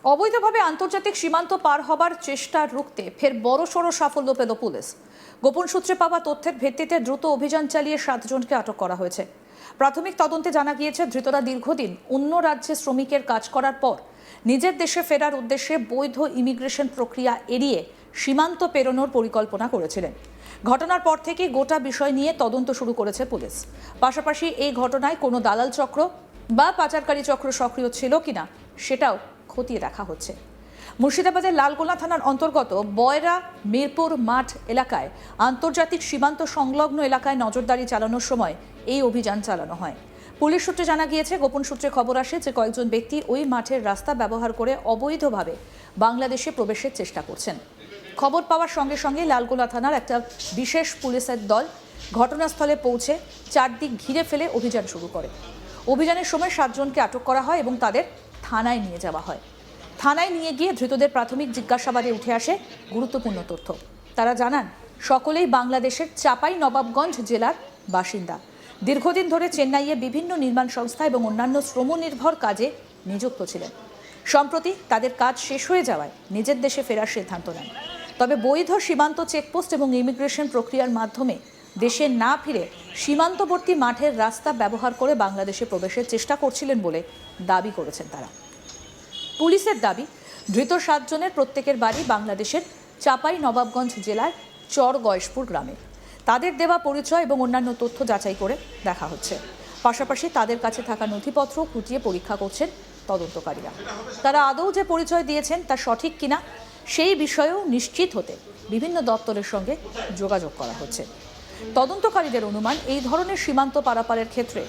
অবৈধভাবে আন্তর্জাতিক সীমান্ত পার হবার চেষ্টা রুখতে ফের বড়সড় সাফল্য পেল পুলিশ। গোপন সূত্রে পাওয়া তথ্যের ভিত্তিতে দ্রুত অভিযান চালিয়ে 7 জনকে আটক করা হয়েছে। প্রাথমিক তদন্তে জানা গিয়েছে, ধৃতরা দীর্ঘদিন অন্য রাজ্যে শ্রমিকের কাজ করার পর নিজের দেশে ফেরার উদ্দেশ্যে বৈধ ইমিগ্রেশন প্রক্রিয়া এড়িয়ে সীমান্ত পেরোনোর পরিকল্পনা করেছিলেন। ঘটনার পর থেকে গোটা বিষয় নিয়ে তদন্ত শুরু করেছে পুলিশ। পাশাপাশি এই ঘটনায় কোনো দালাল চক্র বা পাচারকারী চক্র সক্রিয় ছিল কিনা সেটাও খতিয়ে দেখা হচ্ছে। মুর্শিদাবাদের লালগোলা থানার অন্তর্গত বয়রা মিরপুর মাঠ এলাকায় আন্তর্জাতিক সীমান্ত সংলগ্ন এলাকায় নজরদারি চালানোর সময় এই অভিযান চালানো হয়। পুলিশ সূত্রে জানা গিয়েছে, গোপন সূত্রে খবর আসে যে কয়েকজন ব্যক্তি ওই মাঠের রাস্তা ব্যবহার করে অবৈধভাবে বাংলাদেশে প্রবেশের চেষ্টা করছেন। খবর পাওয়ার সঙ্গে সঙ্গে লালগোলা থানার একটা বিশেষ পুলিশের দল ঘটনাস্থলে পৌঁছে চারদিক ঘিরে ফেলে অভিযান শুরু করে। অভিযানের সময় 7 জনকে আটক করা হয় এবং তাদের থানায় নিয়ে যাওয়া হয়। থানায় নিয়ে গিয়ে ধৃতদের প্রাথমিক জিজ্ঞাসাবাদে উঠে আসে গুরুত্বপূর্ণ তথ্য। তারা জানান, সকলেই বাংলাদেশের চাপাই নবাবগঞ্জ জেলার বাসিন্দা। দীর্ঘদিন ধরে চেন্নাইয়ে বিভিন্ন নির্মাণ সংস্থা এবং অন্যান্য শ্রমনির্ভর কাজে নিযুক্ত ছিলেন। সম্প্রতি তাদের কাজ শেষ হয়ে যাওয়ায় নিজের দেশে ফেরার সিদ্ধান্ত নেন। তবে বৈধ সীমান্ত চেকপোস্ট এবং ইমিগ্রেশন প্রক্রিয়ার মাধ্যমে দেশে না ফিরে সীমান্তবর্তী মাঠের রাস্তা ব্যবহার করে বাংলাদেশে প্রবেশের চেষ্টা করছিলেন বলে দাবি করেছেন তারা। পুলিশের দাবি, ধৃত 7 জনের প্রত্যেকের বাড়ি বাংলাদেশের চাপাই নবাবগঞ্জ জেলার চর গয়েশপুর গ্রামে। তাদের দেওয়া পরিচয় এবং অন্যান্য তথ্য যাচাই করে দেখা হচ্ছে। পাশাপাশি তাদের কাছে থাকা নথিপত্র খুঁটিয়ে পরীক্ষা করছেন তদন্তকারীরা। তারা আদৌ যে পরিচয় দিয়েছেন তা সঠিক কিনা সেই বিষয়েও নিশ্চিত হতে বিভিন্ন দপ্তরের সঙ্গে যোগাযোগ করা হচ্ছে। তদন্তকারীদের অনুমান, এই ধরনের সীমান্ত পারাপারের ক্ষেত্রে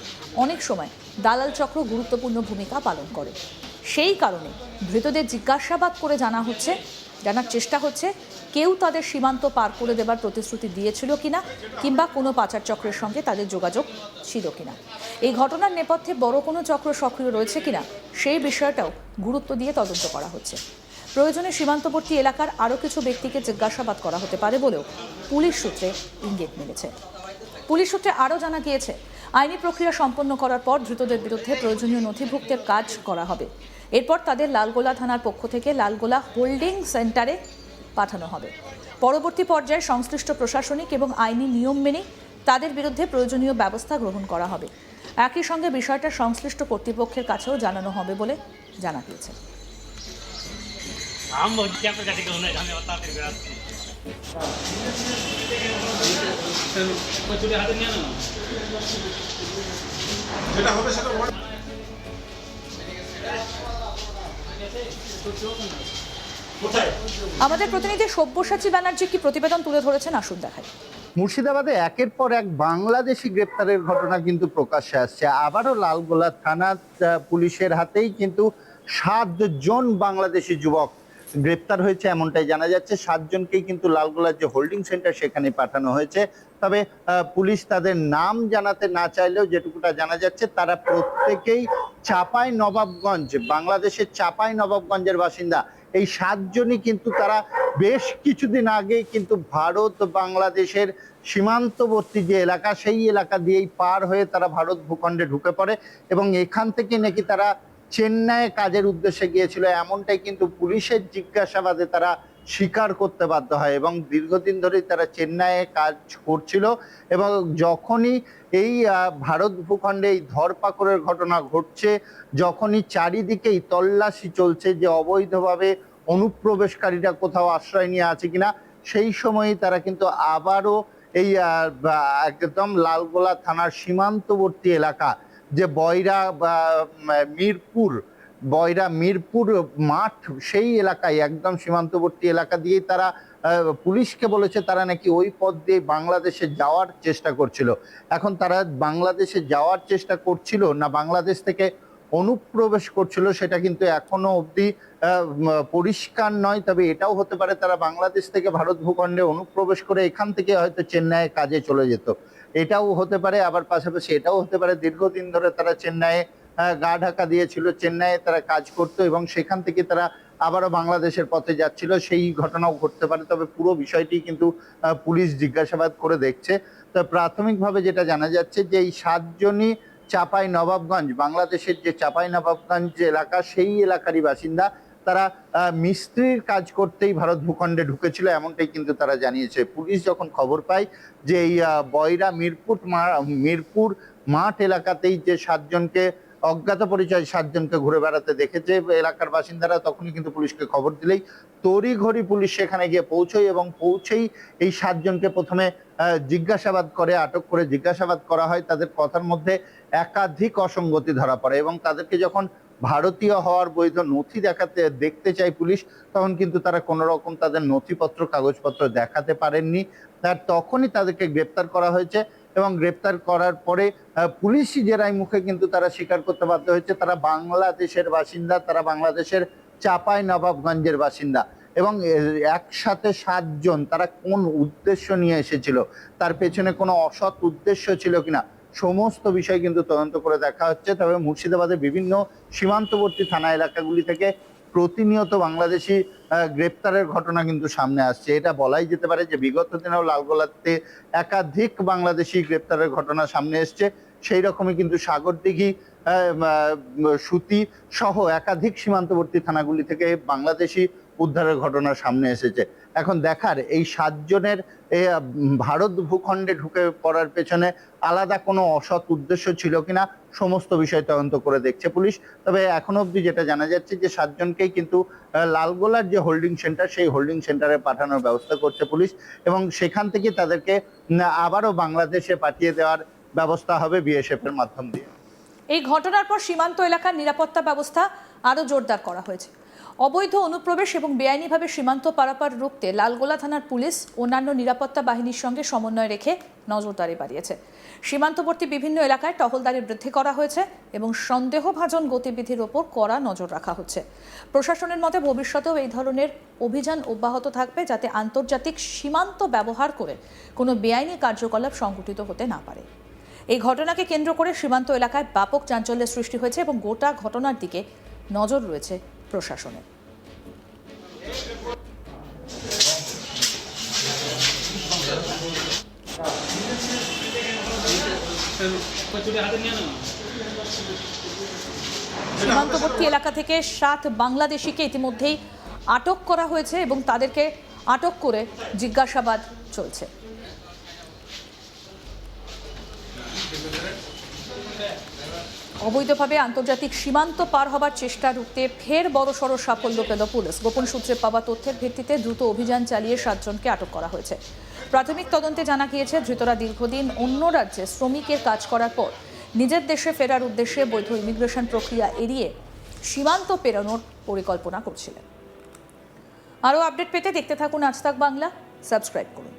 অনেক সময় দালাল চক্র গুরুত্বপূর্ণ ভূমিকা পালন করে। সেই কারণে ধৃতদের জিজ্ঞাসাবাদ করে জানার চেষ্টা হচ্ছে কেউ তাদের সীমান্ত পার করে দেবার প্রতিশ্রুতি দিয়েছিল কিনা, কিংবা কোনো পাচার চক্রের সঙ্গে তাদের যোগাযোগ ছিল কিনা। এই ঘটনার নেপথ্যে বড় কোনো চক্র সক্রিয় রয়েছে কিনা সেই বিষয়টাও গুরুত্ব দিয়ে তদন্ত করা হচ্ছে। প্রয়োজনে সীমান্তবর্তী এলাকার আরও কিছু ব্যক্তিকে জিজ্ঞাসাবাদ করা হতে পারে বলেও পুলিশ সূত্রে ইঙ্গিত মিলেছে। পুলিশ সূত্রে আরও জানা গিয়েছে, আইনি প্রক্রিয়া সম্পন্ন করার পর ধৃতদের বিরুদ্ধে প্রয়োজনীয় নথিভুক্তের কাজ করা হবে। এরপর তাদের লালগোলা থানার পক্ষ থেকে লালগোলা হোল্ডিং সেন্টারে পাঠানো হবে। পরবর্তী পর্যায়ে সংশ্লিষ্ট প্রশাসনিক এবং আইনি নিয়ম মেনে তাদের বিরুদ্ধে প্রয়োজনীয় ব্যবস্থা গ্রহণ করা হবে। একই সঙ্গে বিষয়টা সংশ্লিষ্ট কর্তৃপক্ষের কাছেও জানানো হবে বলে জানা গিয়েছে। আমাদের প্রতিনিধি সব্যসাচী ব্যানার্জি কি প্রতিবেদন তুলে ধরেছেন, আসুন দেখাই। মুর্শিদাবাদে একের পর এক বাংলাদেশি গ্রেপ্তারের ঘটনা কিন্তু প্রকাশ্যে আসছে। আবারও লালগোলা থানা পুলিশের হাতেই কিন্তু 7 জন বাংলাদেশি যুবক গ্রেপ্তার হয়েছে, এমনটাই জানা যাচ্ছে। 7 জনকেই কিন্তু লালগোলার যে হোল্ডিং সেন্টার সেখানে পাঠানো হয়েছে। তবে পুলিশ তাদের নাম জানাতে না চাইলেও যেটুকুটা জানা যাচ্ছে, তারা প্রত্যেকেই চাপাই নবাবগঞ্জ, বাংলাদেশের চাপাই নবাবগঞ্জের বাসিন্দা। এই 7 জনই কিন্তু তারা বেশ কিছুদিন আগেই কিন্তু ভারত বাংলাদেশের সীমান্তবর্তী যে এলাকা, সেই এলাকা দিয়েই পার হয়ে তারা ভারত ভূখণ্ডে ঢুকে পড়ে এবং এখান থেকে নাকি তারা চেন্নাইয়ে কাজের উদ্দেশ্যে গিয়েছিল, এমনটাই কিন্তু পুলিশের জিজ্ঞাসাবাদে তারা স্বীকার করতে বাধ্য হয়। এবং দীর্ঘদিন ধরেই তারা চেন্নাইয়ে কাজ করছিল এবং যখনই এই ভারত ভূখণ্ডে এই ধরপাকড়ের ঘটনা ঘটছে, যখনই চারিদিকেই তল্লাশি চলছে যে অবৈধভাবে অনুপ্রবেশকারীরা কোথাও আশ্রয় নিয়ে আছে কিনা, সেই সময়ই তারা কিন্তু আবারও এই একদম লালগোলা থানার সীমান্তবর্তী এলাকা যে বয়রা মিরপুর মাঠ, সেই এলাকায় একদম সীমান্তবর্তী এলাকা দিয়েই তারা পুলিশকে বলেছে তারা নাকি ওই পথ দিয়ে বাংলাদেশে যাওয়ার চেষ্টা করছিল। এখন তারা বাংলাদেশে যাওয়ার চেষ্টা করছিল না বাংলাদেশ থেকে অনুপ্রবেশ করছিল সেটা কিন্তু এখনো অবধি পরিষ্কার নয়। তবে এটাও হতে পারে তারা বাংলাদেশ থেকে ভারত ভূখণ্ডে অনুপ্রবেশ করে এখান থেকে হয়তো চেন্নাইয়ে কাজে চলে যেত, এটাও হতে পারে। আবার পাশাপাশি এটাও হতে পারে দীর্ঘদিন ধরে তারা চেন্নাইয়ে গা ঢাকা দিয়েছিল, চেন্নাইয়ে তারা কাজ করতো এবং সেখান থেকে তারা আবারও বাংলাদেশের পথে যাচ্ছিল, সেই ঘটনাও ঘটতে পারে। তবে পুরো বিষয়টি কিন্তু পুলিশ জিজ্ঞাসাবাদ করে দেখছে। তো প্রাথমিকভাবে যেটা জানা যাচ্ছে যে এই 7 জনই চাপাই নবাবগঞ্জ, বাংলাদেশের যে চাপাই নবাবগঞ্জ এলাকা সেই এলাকারই বাসিন্দা। তারা মিস্ত্রির কাজ করতেই ভারত ভূখণ্ডে ঢুকেছিল, এমনটাই কিন্তু তারা জানিয়েছে। পুলিশ যখন খবর পায় যে এই বয়রা মিরপুর মাঠ এলাকাতেই যে 7 জনকে অজ্ঞাত পরিচয় 7 জনকে ঘুরে বেড়াতে দেখেছে এলাকার বাসিন্দারা, তখনই কিন্তু পুলিশকে খবর দিলেই তড়িঘড়ি পুলিশ সেখানে গিয়ে পৌঁছয় এবং পৌঁছেই এই 7 জনকে প্রথমে জিজ্ঞাসাবাদ করে, আটক করে জিজ্ঞাসাবাদ করা হয়। তাদের কথার মধ্যে একাধিক অসঙ্গতি ধরা পড়ে এবং তাদেরকে যখন ভারতীয় হওয়ার বৈধ নথি দেখতে চায় পুলিশ, তখন কিন্তু তারা কোনো রকম তাদের নথিপত্র কাগজপত্র দেখাতে পারেননি। আর তখনই তাদেরকে গ্রেপ্তার করা হয়েছে এবং গ্রেপ্তার করার পরে পুলিশি জেরার মুখে কিন্তু তারা স্বীকার করতে বাধ্য হয়েছে তারা বাংলাদেশের বাসিন্দা, তারা বাংলাদেশের চাঁপাইনবাবগঞ্জের বাসিন্দা। এবং একসাথে 7 জন তারা কোন উদ্দেশ্য নিয়ে এসেছিল, তার পেছনে কোনো অসৎ উদ্দেশ্য ছিল কিনা, সমস্ত বিষয় কিন্তু তদন্ত করে দেখা হচ্ছে। তবে মুর্শিদাবাদের বিভিন্ন সীমান্তবর্তী থানা এলাকাগুলি থেকে প্রতিনিয়ত বাংলাদেশি গ্রেপ্তারের ঘটনা কিন্তু সামনে আসছে। এটা বলাই যেতে পারে যে বিগত দিনেও লালগোলাতে একাধিক বাংলাদেশি গ্রেপ্তারের ঘটনা সামনে এসছে। সেই রকমই কিন্তু সাগরদিঘি, সুতি সহ একাধিক সীমান্তবর্তী থানাগুলি থেকে বাংলাদেশি উদ্ধারের ঘটনা সামনে এসেছে। এখন দেখার এই 7 জনের ভারত ভূখণ্ডে ঢুকে পড়ার পেছনে আলাদা কোনো অসৎ উদ্দেশ্য ছিল কিনা, সমস্ত বিষয় তদন্ত করে দেখছে পুলিশ। তবে এখনো অবধি যেটা জানা যাচ্ছে যে 7 জনকেই কিন্তু লালগোলার যে হোল্ডিং সেন্টার, সেই হোল্ডিং সেন্টারে পাঠানোর ব্যবস্থা করছে পুলিশ এবং সেখান থেকে তাদেরকে আবারও বাংলাদেশে পাঠিয়ে দেওয়ার ব্যবস্থা হবে বিএসএফ এর মাধ্যম দিয়ে। এই ঘটনার পর সীমান্ত এলাকার নিরাপত্তা ব্যবস্থা আরও জোরদার করা হয়েছে। অবৈধ অনুপ্রবেশ এবং বেআইনিভাবে সীমান্ত পারাপার রুখতে লালগোলা থানার পুলিশ অন্যান্য নিরাপত্তা বাহিনীর সঙ্গে সমন্বয় রেখে নজরদারি বাড়িয়েছে। সীমান্তবর্তী বিভিন্ন এলাকায় টহলদারি বৃদ্ধি করা হয়েছে এবং সন্দেহভাজন গতিবিধির ওপর কড়া নজর রাখা হচ্ছে। প্রশাসনের মতে ভবিষ্যতেও এই ধরনের অভিযান অব্যাহত থাকবে, যাতে আন্তর্জাতিক সীমান্ত ব্যবহার করে কোনো বেআইনি কার্যকলাপ সংঘটিত হতে না পারে। এই ঘটনাকে কেন্দ্র করে সীমান্ত এলাকায় ব্যাপক চাঞ্চল্যের সৃষ্টি হয়েছে এবং গোটা ঘটনার দিকে নজর রয়েছে প্রশাসনের। সীমান্তবর্তী এলাকা থেকে 7 বাংলাদেশিকে ইতিমধ্যেই আটক করা হয়েছে এবং তাদেরকে আটক করে জিজ্ঞাসাবাদ চলছে। অবৈধভাবে আন্তর্জাতিক সীমান্ত পার হবার চেষ্টা রুখতে ফের বড়সড় সাফল্য পেল পুলিশ। গোপন সূত্রে পাওয়া তথ্যের ভিত্তিতে দ্রুত অভিযান চালিয়ে 7 জনকে আটক করা হয়েছে। প্রাথমিক তদন্তে জানা গিয়েছে ধৃতরা দীর্ঘদিন অন্য রাজ্যে শ্রমিকের কাজ করার পর নিজের দেশে ফেরার উদ্দেশ্যে বৈধ ইমিগ্রেশন প্রক্রিয়া এড়িয়ে সীমান্ত পেরোনোর পরিকল্পনা করছিলেন। আরও আপডেট পেতে দেখতে থাকুন আজ তাক বাংলা, সাবস্ক্রাইব করুন।